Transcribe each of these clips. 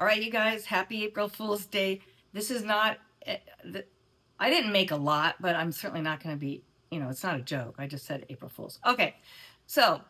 All right, you guys, happy April Fool's Day. This is not, eh, I didn't make a lot, but I'm certainly not going to be, it's not a joke. I just said April Fool's. Okay, so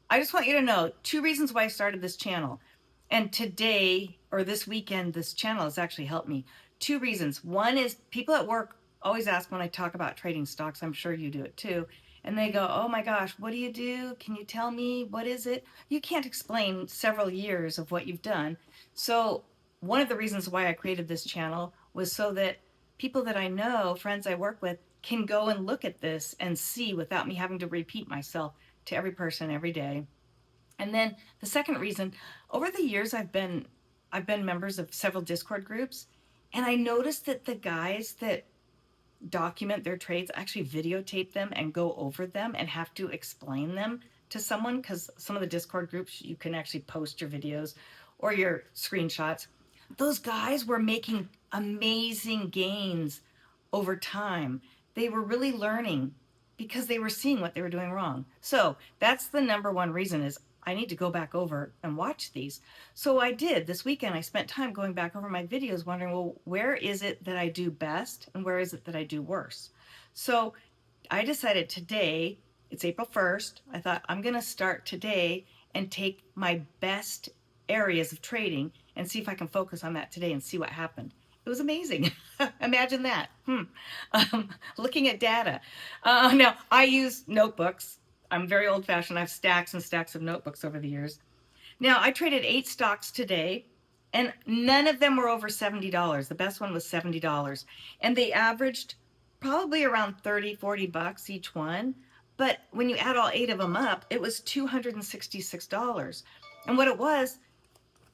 I just want you to know two reasons why I started this channel. And today, or this weekend, this channel has actually helped me. Two reasons. One is people at work always ask when I talk about trading stocks, I'm sure you do it too. And they go, oh my gosh, what do you do? Can you tell me? What is it? You can't explain several years of what you've done. So, one of the reasons why I created this channel was so that people that I know, friends I work with, can go and look at this and see without me having to repeat myself to every person every day. And then the second reason, over the years I've been members of several Discord groups, and I noticed that the guys that document their trades actually videotape them and go over them and have to explain them to someone, because some of the Discord groups you can actually post your videos or your screenshots. Those guys were making amazing gains over time. They were really learning because they were seeing what they were doing wrong. So that's the number one reason is I need to go back over and watch these. So I did this weekend. I spent time going back over my videos wondering, well, where is it that I do best and where is it that I do worse? So I decided today, it's April 1st, I thought I'm going to start today and take my best areas of trading and see if I can focus on that today and see what happened. It was amazing. Imagine that. Looking at data. Now, I use notebooks. I'm very old fashioned. I have stacks and stacks of notebooks over the years. Now, I traded 8 stocks today, and none of them were over $70. The best one was $70. And they averaged probably around 30, $40 each one. But when you add all 8 of them up, it was $266. And what it was,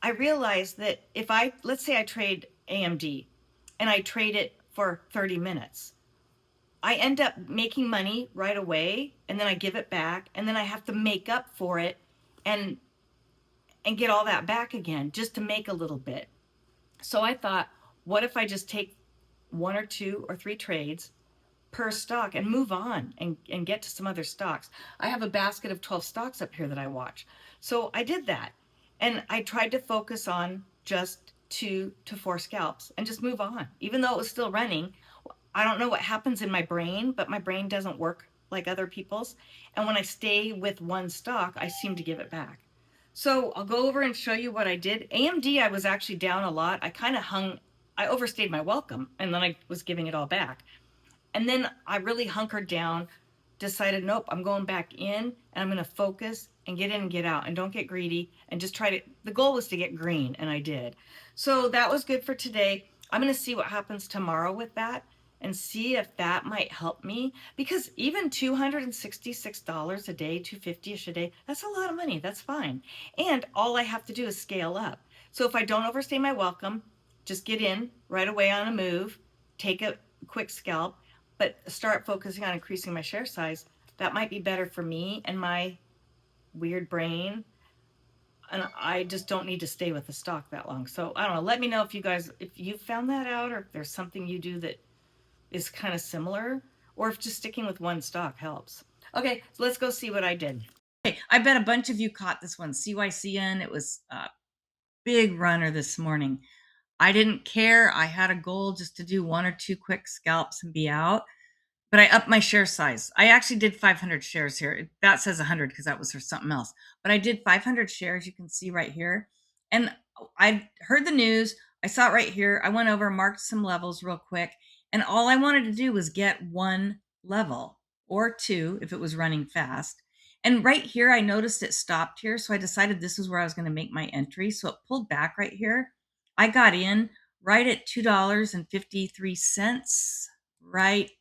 I realized that if let's say I trade AMD and I trade it for 30 minutes, I end up making money right away and then I give it back and then I have to make up for it and get all that back again just to make a little bit. So I thought, what if I just take 1 or 2 or 3 trades per stock and move on and get to some other stocks? I have a basket of 12 stocks up here that I watch. So I did that. And I tried to focus on just 2 to 4 scalps and just move on. Even though it was still running, I don't know what happens in my brain, but my brain doesn't work like other people's. And when I stay with one stock, I seem to give it back. So I'll go over and show you what I did. AMD, I was actually down a lot. I overstayed my welcome, and then I was giving it all back. And then I really hunkered down, decided, nope, I'm going back in and I'm going to focus and get in and get out and don't get greedy and just the goal was to get green, and I did. So that was good for today. I'm going to see what happens tomorrow with that and see if that might help me, because even $266 a day, 250ish a day, that's a lot of money. That's fine. And all I have to do is scale up. So if I don't overstay my welcome, just get in right away on a move, take a quick scalp, but start focusing on increasing my share size. That might be better for me and my weird brain. And I just don't need to stay with the stock that long. So I don't know. Let me know if you found that out, or if there's something you do that is kind of similar, or if just sticking with one stock helps. Okay, so let's go see what I did. Okay, I bet a bunch of you caught this one, CYCN. It was a big runner this morning. I didn't care. I had a goal just to do 1 or 2 quick scalps and be out, but I upped my share size. I actually did 500 shares here. That says 100 because that was for something else, but I did 500 shares. You can see right here. And I heard the news. I saw it right here. I went over, marked some levels real quick. And all I wanted to do was get 1 level or 2 if it was running fast. And right here, I noticed it stopped here. So I decided this is where I was going to make my entry. So it pulled back right here. I got in right at $2.53, right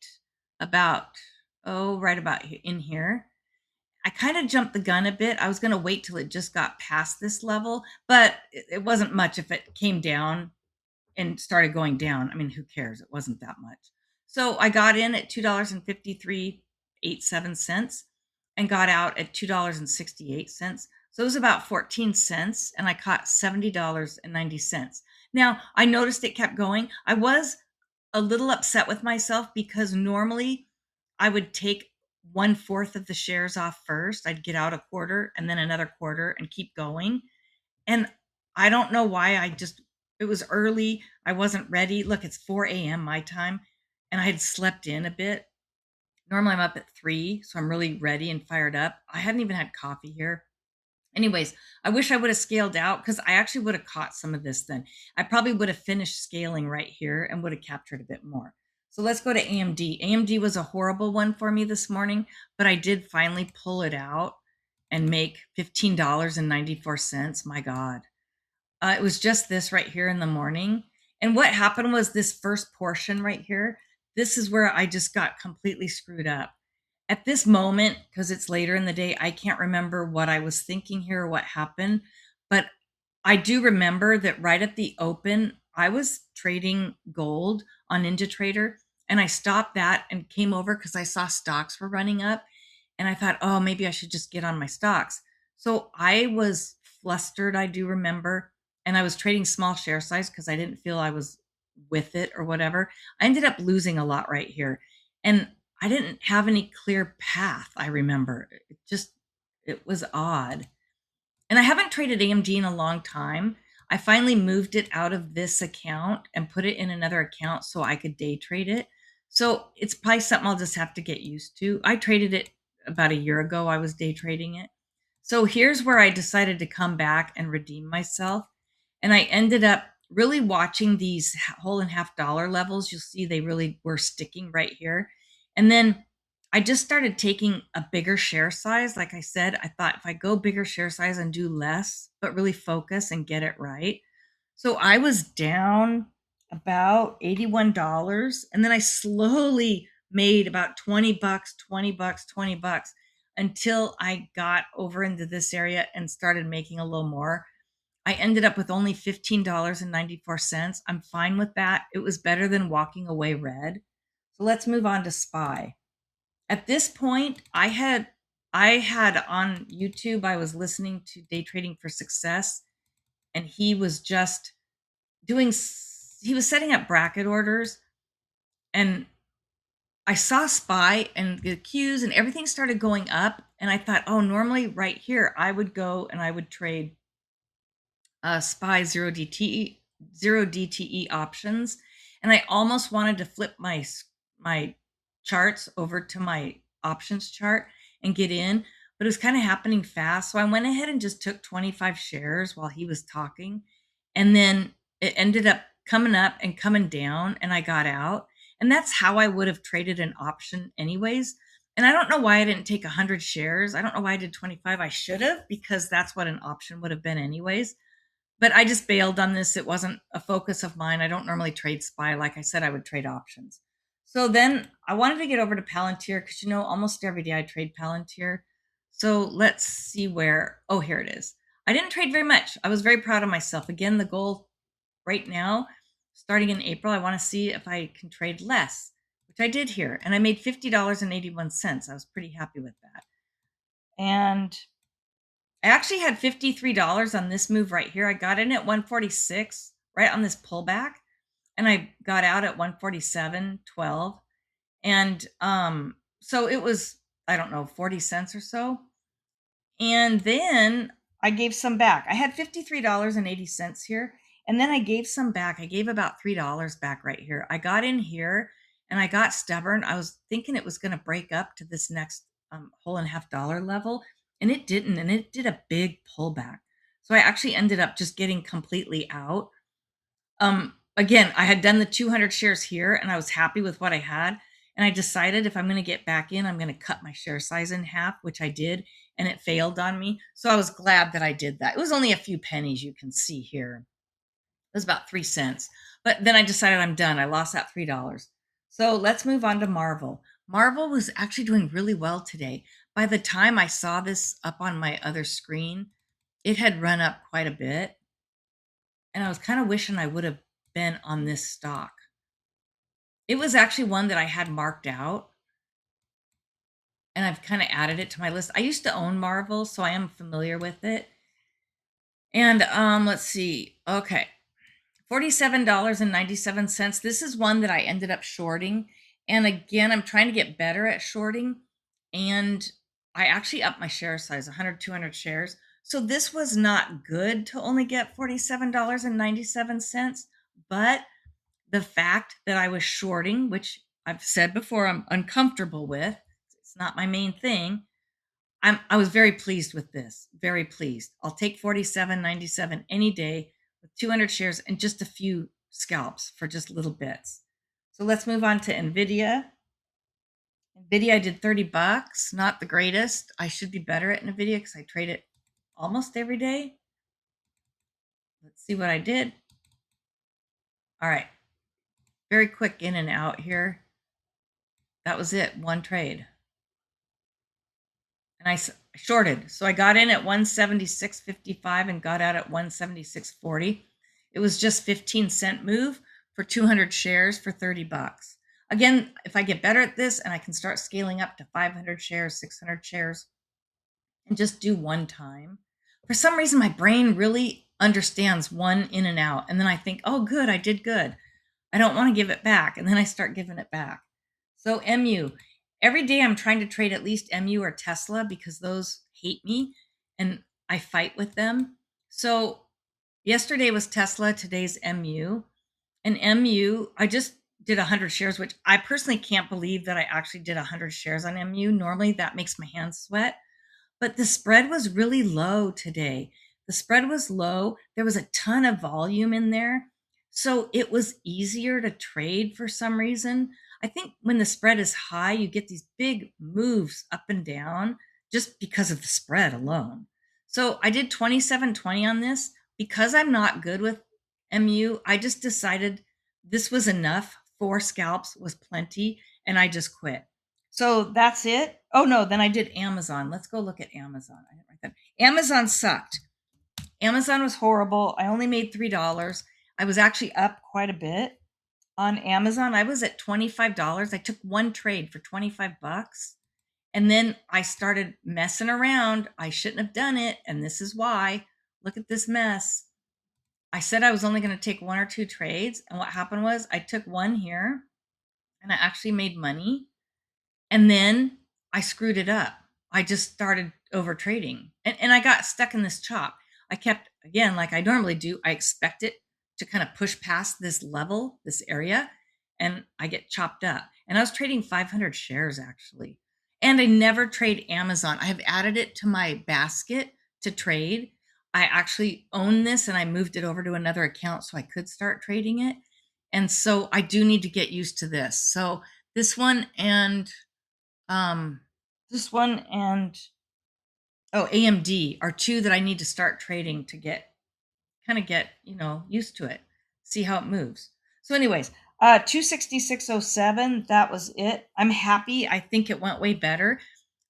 about in here. I kind of jumped the gun a bit. I was going to wait till it just got past this level, but it wasn't much if it came down and started going down. I mean, who cares? It wasn't that much. So I got in at $2.5387 and got out at $2.68. So it was about 14 cents, and I caught $70.90. Now, I noticed it kept going. I was a little upset with myself because normally I would take 1/4 of the shares off first. I'd get out a quarter and then another quarter and keep going. And I don't know why I just it was early. I wasn't ready. Look, it's 4 a.m. my time, and I had slept in a bit. Normally I'm up at 3, so I'm really ready and fired up. I hadn't even had coffee here. Anyways, I wish I would have scaled out because I actually would have caught some of this then. I probably would have finished scaling right here and would have captured a bit more. So let's go to AMD. AMD was a horrible one for me this morning, but I did finally pull it out and make $15.94. My God. It was just this right here in the morning. And what happened was this first portion right here, this is where I just got completely screwed up. At this moment, because it's later in the day, I can't remember what I was thinking here or what happened. But I do remember that right at the open, I was trading gold on NinjaTrader, and I stopped that and came over because I saw stocks were running up. And I thought, oh, maybe I should just get on my stocks. So I was flustered, I do remember. And I was trading small share size because I didn't feel I was with it or whatever. I ended up losing a lot right here. And I didn't have any clear path, I remember. It was odd. And I haven't traded AMD in a long time. I finally moved it out of this account and put it in another account so I could day trade it. So it's probably something I'll just have to get used to. I traded it about a year ago. I was day trading it. So here's where I decided to come back and redeem myself. And I ended up really watching these whole and half dollar levels. You'll see they really were sticking right here. And then I just started taking a bigger share size. Like I said, I thought if I go bigger share size and do less, but really focus and get it right. So I was down about $81. And then I slowly made about 20 bucks, 20 bucks, 20 bucks until I got over into this area and started making a little more. I ended up with only $15.94. I'm fine with that. It was better than walking away red. So let's move on to SPY. At this point, I had on YouTube, I was listening to Day Trading for Success, and he was just doing he was setting up bracket orders, and I saw SPY and the Qs and everything started going up, and I thought, oh, normally right here I would go and I would trade SPY zero DTE options, and I almost wanted to flip my charts over to my options chart and get in, but it was kind of happening fast. So I went ahead and just took 25 shares while he was talking, and then it ended up coming up and coming down, and I got out. And that's how I would have traded an option anyways. And I don't know why I didn't take 100 shares. I don't know why I did 25. I should have, because that's what an option would have been anyways. But I just bailed on this. It wasn't a focus of mine. I don't normally trade SPY. Like I said, I would trade options. So then I wanted to get over to Palantir because, almost every day I trade Palantir. So let's see where, oh, here it is. I didn't trade very much. I was very proud of myself. Again, the goal right now, starting in April, I want to see if I can trade less, which I did here. And I made $50.81. I was pretty happy with that. And I actually had $53 on this move right here. I got in at 146 right on this pullback, and I got out at 147.12. And so it was, I don't know, 40 cents or so. And then I gave some back. I had $53.80 here, and then I gave some back. I gave about $3 back right here. I got in here and I got stubborn. I was thinking it was going to break up to this next whole and half dollar level, and it didn't. And it did a big pullback. So I actually ended up just getting completely out. Again, I had done the 200 shares here, and I was happy with what I had. And I decided if I'm going to get back in, I'm going to cut my share size in half, which I did, and it failed on me. So I was glad that I did that. It was only a few pennies, you can see here. It was about 3 cents. But then I decided I'm done. I lost that $3. So let's move on to Marvel. Marvel was actually doing really well today. By the time I saw this up on my other screen, it had run up quite a bit. And I was kind of wishing I would have been on this stock. It was actually one that I had marked out, and I've kind of added it to my list. I used to own Marvel, so I am familiar with it. And let's see. Okay. $47.97. This is one that I ended up shorting. And again, I'm trying to get better at shorting. And I actually upped my share size, 100, 200 shares. So this was not good to only get $47.97, but the fact that I was shorting, which I've said before I'm uncomfortable with, it's not my main thing. I was very pleased with this. Very pleased. I'll take 47.97 any day with 200 shares and just a few scalps for just little bits. So let's move on to Nvidia. Nvidia, I did $30. Not the greatest. I should be better at Nvidia because I trade it almost every day. Let's see what I did. All right. Very quick in and out here. That was it. One trade. And I shorted. So I got in at 176.55 and got out at 176.40. It was just 15-cent move for 200 shares for $30. Again, if I get better at this and I can start scaling up to 500 shares, 600 shares, and just do one time, for some reason my brain really understands one in and out. And then I think, oh, good, I did good. I don't want to give it back. And then I start giving it back. So MU, every day I'm trying to trade at least MU or Tesla because those hate me and I fight with them. So yesterday was Tesla, today's MU. And MU, I just did 100 shares, which I personally can't believe that I actually did 100 shares on MU. Normally that makes my hands sweat. But the spread was really low today. The spread was low. There was a ton of volume in there. So it was easier to trade for some reason. I think when the spread is high, you get these big moves up and down just because of the spread alone. So I did 27.20 on this. Because I'm not good with MU, I just decided this was enough. 4 scalps was plenty, and I just quit. So that's it. Oh no, then I did Amazon. Let's go look at Amazon. I didn't write that. Amazon sucked. Amazon was horrible. I only made $3. I was actually up quite a bit on Amazon. I was at $25. I took one trade for 25 bucks. And then I started messing around. I shouldn't have done it. And this is why. Look at this mess. I said I was only going to take 1 or 2 trades. And what happened was I took one here and I actually made money. And then I screwed it up. I just started over trading and I got stuck in this chop. I kept, again, like I normally do, I expect it to kind of push past this level, this area, and I get chopped up. And I was trading 500 shares actually. And I never trade Amazon. I have added it to my basket to trade. I actually own this and I moved it over to another account so I could start trading it. And so I do need to get used to this. So this one and um, this one and AMD are 2 that I need to start trading to get used to it, see how it moves. So anyways, 266.07, that was it. I'm happy. I think it went way better.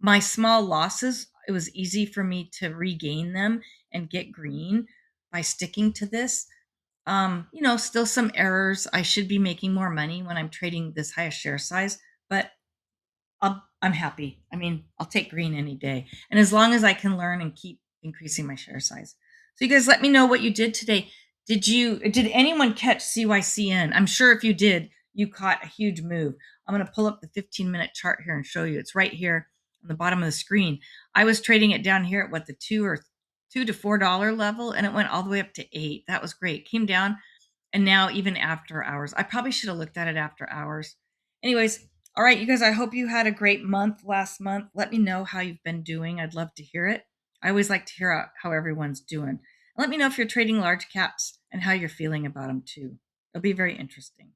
My small losses, it was easy for me to regain them and get green by sticking to this. Still some errors. I should be making more money when I'm trading this highest share size, but I'm happy. I mean, I'll take green any day. And as long as I can learn and keep increasing my share size. So you guys let me know what you did today. Did anyone catch CYCN? I'm sure if you did, you caught a huge move. I'm going to pull up the 15-minute chart here and show you. It's right here on the bottom of the screen. I was trading it down here at the $2 to $4 level, and it went all the way up to $8. That was great. Came down, and now even after hours. I probably should have looked at it after hours. Anyways, all right, you guys, I hope you had a great month last month. Let me know how you've been doing. I'd love to hear it. I always like to hear how everyone's doing. Let me know if you're trading large caps and how you're feeling about them too. It'll be very interesting.